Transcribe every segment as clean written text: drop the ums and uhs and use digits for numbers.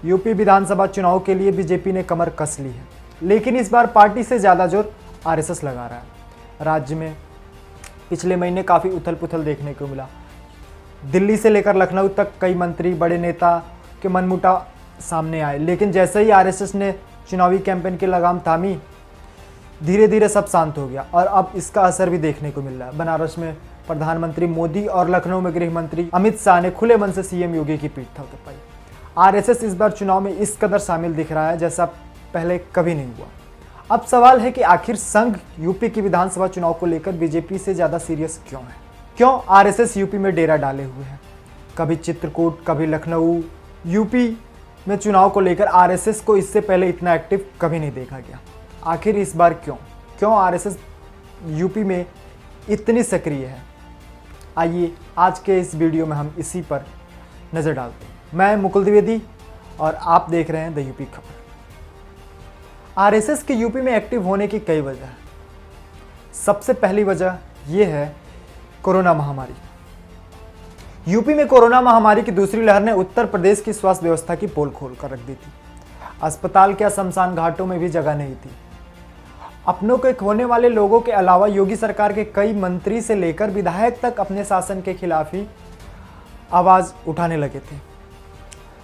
UP विधानसभा चुनाव के लिए बीजेपी ने कमर कस ली है, लेकिन इस बार पार्टी से ज़्यादा जोर आरएसएस लगा रहा है। राज्य में पिछले महीने काफ़ी उथल पुथल देखने को मिला। दिल्ली से लेकर लखनऊ तक कई मंत्री, बड़े नेता के मनमुटाव सामने आए, लेकिन जैसे ही आरएसएस ने चुनावी कैंपेन की लगाम थामी, धीरे धीरे सब शांत हो गया और अब इसका असर भी देखने को मिल रहा है। बनारस में प्रधानमंत्री मोदी और लखनऊ में गृह मंत्री अमित शाह ने खुले मन से सीएम योगी की पीठ थपथपाई। आरएसएस इस बार चुनाव में इस कदर शामिल दिख रहा है जैसा पहले कभी नहीं हुआ। अब सवाल है कि आखिर संघ यूपी की विधानसभा चुनाव को लेकर बीजेपी से ज़्यादा सीरियस क्यों है? क्यों आरएसएस यूपी में डेरा डाले हुए है? कभी चित्रकूट, कभी लखनऊ। यूपी में चुनाव को लेकर आरएसएस को इससे पहले इतना एक्टिव कभी नहीं देखा गया। आखिर इस बार क्यों आरएसएस यूपी में इतनी सक्रिय है? आइए आज के इस वीडियो में हम इसी पर नज़र डालते हैं। मैं मुकुल द्विवेदी और आप देख रहे हैं द यूपी खबर। आरएसएस के यूपी में एक्टिव होने की कई वजह है। सबसे पहली वजह यह है कोरोना महामारी। यूपी में कोरोना महामारी की दूसरी लहर ने उत्तर प्रदेश की स्वास्थ्य व्यवस्था की पोल खोल कर रख दी थी। अस्पताल क्या, शमशान घाटों में भी जगह नहीं थी। अपनों के खोने वाले लोगों के अलावा योगी सरकार के कई मंत्री से लेकर विधायक तक अपने शासन के खिलाफ ही आवाज़ उठाने लगे थे।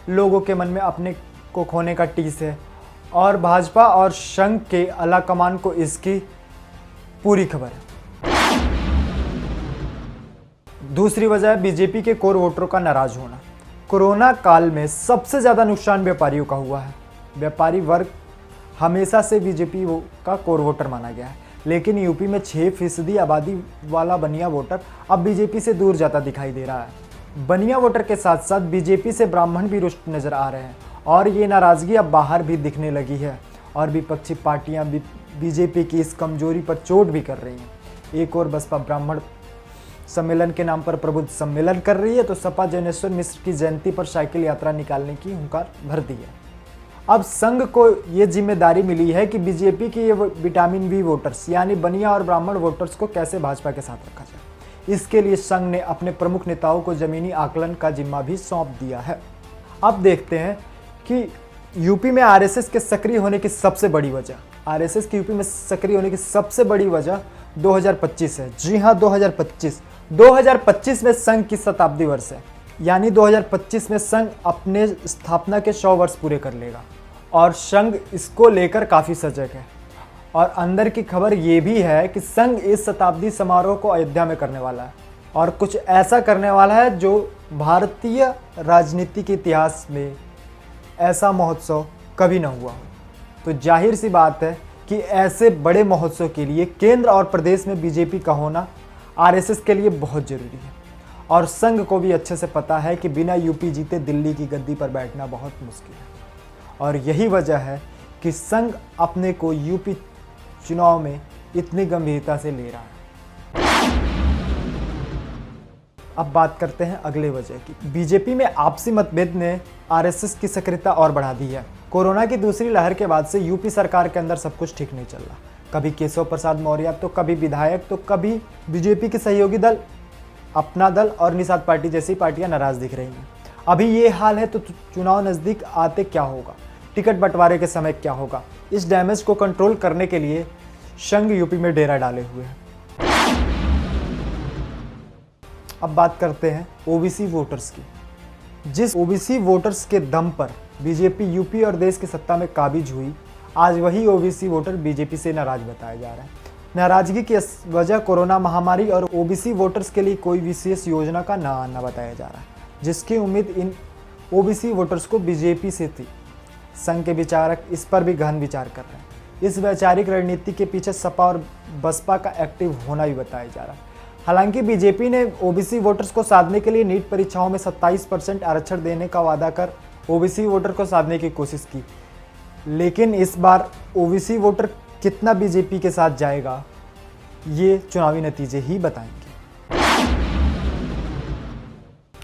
लोगों के मन में अपने को खोने का टीस है और भाजपा और संघ के आलाकमान को इसकी पूरी खबर है। दूसरी वजह है बीजेपी के कोर वोटरों का नाराज होना। कोरोना काल में सबसे ज़्यादा नुकसान व्यापारियों का हुआ है। व्यापारी वर्ग हमेशा से बीजेपी का कोर वोटर माना गया है, लेकिन यूपी में 6% आबादी वाला बनिया वोटर अब बीजेपी से दूर जाता दिखाई दे रहा है। बनिया वोटर के साथ साथ बीजेपी से ब्राह्मण भी रुष्ट नजर आ रहे हैं और ये नाराज़गी अब बाहर भी दिखने लगी है और विपक्षी पार्टियां बीजेपी की इस कमजोरी पर चोट भी कर रही हैं। एक और बसपा ब्राह्मण सम्मेलन के नाम पर प्रबुद्ध सम्मेलन कर रही है, तो सपा जैनेश्वर मिश्र की जयंती पर साइकिल यात्रा निकालने की हुंकार भर दी है। अब संघ को ये जिम्मेदारी मिली है कि बीजेपी के ये विटामिन बी वोटर्स यानी बनिया और ब्राह्मण वोटर्स को कैसे भाजपा के साथ रखा जाए। इसके लिए संघ ने अपने प्रमुख नेताओं को जमीनी आकलन का जिम्मा भी सौंप दिया है। अब देखते हैं कि यूपी में आरएसएस के सक्रिय होने की सबसे बड़ी वजह, आरएसएस की यूपी में सक्रिय होने की सबसे बड़ी वजह 2025 है। जी हाँ, 2025 में संघ की शताब्दी वर्ष है, यानी 2025 में संघ अपने स्थापना के 100 वर्ष पूरे कर लेगा और संघ इसको लेकर काफ़ी सजग है। और अंदर की खबर ये भी है कि संघ इस शताब्दी समारोह को अयोध्या में करने वाला है और कुछ ऐसा करने वाला है जो भारतीय राजनीति के इतिहास में ऐसा महोत्सव कभी न हुआ हो। तो जाहिर सी बात है कि ऐसे बड़े महोत्सव के लिए केंद्र और प्रदेश में बीजेपी का होना आरएसएस के लिए बहुत ज़रूरी है और संघ को भी अच्छे से पता है कि बिना यूपी जीते दिल्ली की गद्दी पर बैठना बहुत मुश्किल है और यही वजह है कि संघ अपने को यूपी चुनाव में इतनी गंभीरता से ले रहा है। अब बात करते हैं अगले वजह की। बीजेपी में आपसी मतभेद ने आरएसएस की सक्रियता और बढ़ा दी है। कोरोना की दूसरी लहर के बाद से यूपी सरकार के अंदर सब कुछ ठीक नहीं चल रहा। कभी केशव प्रसाद मौर्य, तो कभी विधायक, तो कभी बीजेपी के सहयोगी दल, अपना दल और निषाद पार्टी जैसी पार्टियां नाराज दिख रही हैं। अभी ये हाल है तो चुनाव नज़दीक आते क्या होगा, टिकट बंटवारे के समय क्या होगा, इस डैमेज को कंट्रोल करने के लिए संघ यूपी में डेरा डाले हुए हैं। अब बात करते हैं ओबीसी वोटर्स की। जिस ओबीसी वोटर्स के दम पर बीजेपी यूपी और देश की सत्ता में काबिज हुई, आज वही ओबीसी वोटर बीजेपी से नाराज बताया जा रहा है। नाराजगी की वजह कोरोना महामारी और ओबीसी वोटर्स के लिए कोई विशेष योजना का ना आना बताया जा रहा है, जिसकी उम्मीद इन ओबीसी वोटर्स को बीजेपी से थी। संघ के विचारक इस पर भी गहन विचार कर रहे हैं। इस वैचारिक रणनीति के पीछे सपा और बसपा का एक्टिव होना भी बताया जा रहा है। हालांकि बीजेपी ने ओबीसी वोटर्स को साधने के लिए नीट परीक्षाओं में 27% आरक्षण देने का वादा कर ओबीसी वोटर को साधने की कोशिश की, लेकिन इस बार ओबीसी वोटर कितना बीजेपी के साथ जाएगा ये चुनावी नतीजे ही बताएंगे।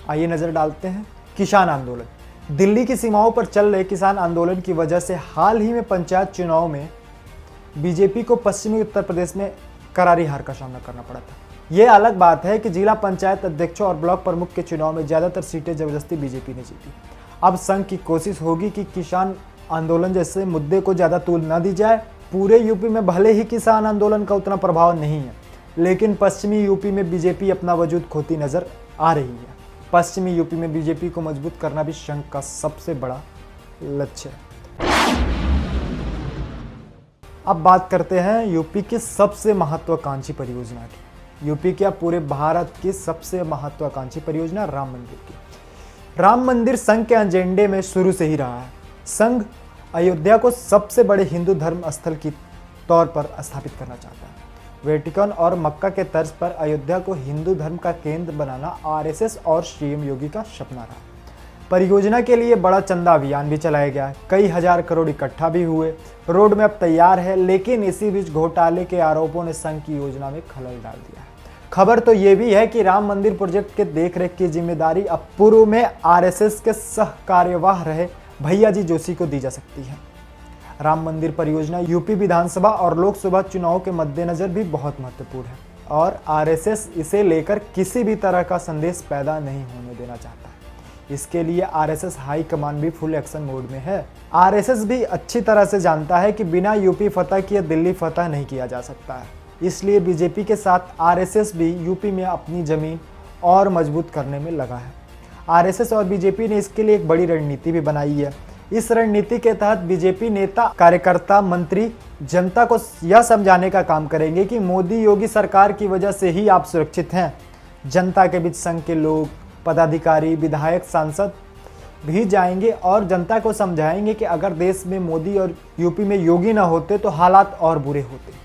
आइए नजर डालते हैं किसान आंदोलन। दिल्ली की सीमाओं पर चल रहे किसान आंदोलन की वजह से हाल ही में पंचायत चुनाव में बीजेपी को पश्चिमी उत्तर प्रदेश में करारी हार का सामना करना पड़ा था। यह अलग बात है कि जिला पंचायत अध्यक्षों और ब्लॉक प्रमुख के चुनाव में ज़्यादातर सीटें जबरदस्ती बीजेपी ने जीती। अब संघ की कोशिश होगी कि किसान आंदोलन जैसे मुद्दे को ज़्यादा तूल न दी जाए। पूरे यूपी में भले ही किसान आंदोलन का उतना प्रभाव नहीं है, लेकिन पश्चिमी यूपी में बीजेपी अपना वजूद खोती नजर आ रही है। पश्चिमी यूपी में बीजेपी को मजबूत करना भी संघ का सबसे बड़ा लक्ष्य है। अब बात करते हैं यूपी की सबसे महत्वाकांक्षी परियोजना की। यूपी क्या पूरे भारत की सबसे महत्वाकांक्षी परियोजना राम मंदिर की। राम मंदिर संघ के एजेंडे में शुरू से ही रहा है। संघ अयोध्या को सबसे बड़े हिंदू धर्म स्थल की तौर पर स्थापित करना चाहता है। वेटिकन और मक्का के तर्ज पर अयोध्या को हिंदू धर्म का केंद्र बनाना आरएसएस और सीएम योगी का सपना रहा। परियोजना के लिए बड़ा चंदा अभियान भी चलाया गया, कई हजार करोड़ इकट्ठा भी हुए। रोड मैप तैयार है, लेकिन इसी बीच घोटाले के आरोपों ने संघ की योजना में खलल डाल दिया है। खबर तो ये भी है कि राम मंदिर प्रोजेक्ट के देखरेख की जिम्मेदारी अब पूर्व में आरएसएस के सह कार्यवाह रहे भैया जी जोशी को दी जा सकती है। राम मंदिर परियोजना यूपी विधानसभा और लोकसभा चुनाव के मद्देनजर भी बहुत महत्वपूर्ण है और आरएसएस इसे लेकर किसी भी तरह का संदेश पैदा नहीं होने देना चाहता है। इसके लिए आरएसएस हाई कमान भी फुल एक्शन मोड में है। आरएसएस भी अच्छी तरह से जानता है कि बिना यूपी फतह किए दिल्ली फतह नहीं किया जा सकता है। इसलिए बीजेपी के साथ आरएसएस भी यूपी में अपनी जमीन और मजबूत करने में लगा है। आरएसएस और बीजेपी ने इसके लिए एक बड़ी रणनीति भी बनाई है। इस रणनीति के तहत बीजेपी नेता, कार्यकर्ता, मंत्री जनता को यह समझाने का काम करेंगे कि मोदी योगी सरकार की वजह से ही आप सुरक्षित हैं। जनता के बीच संघ के लोग, पदाधिकारी, विधायक, सांसद भी जाएंगे और जनता को समझाएंगे कि अगर देश में मोदी और यूपी में योगी न होते तो हालात और बुरे होते।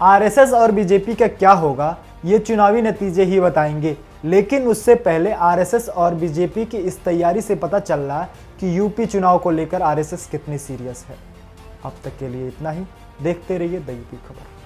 आरएसएस और बीजेपी का क्या होगा ये चुनावी नतीजे ही बताएंगे, लेकिन उससे पहले आरएसएस और बीजेपी की इस तैयारी से पता चल रहा है कि यूपी चुनाव को लेकर आरएसएस कितनी सीरियस है। अब तक के लिए इतना ही। देखते रहिए द यूपी खबर।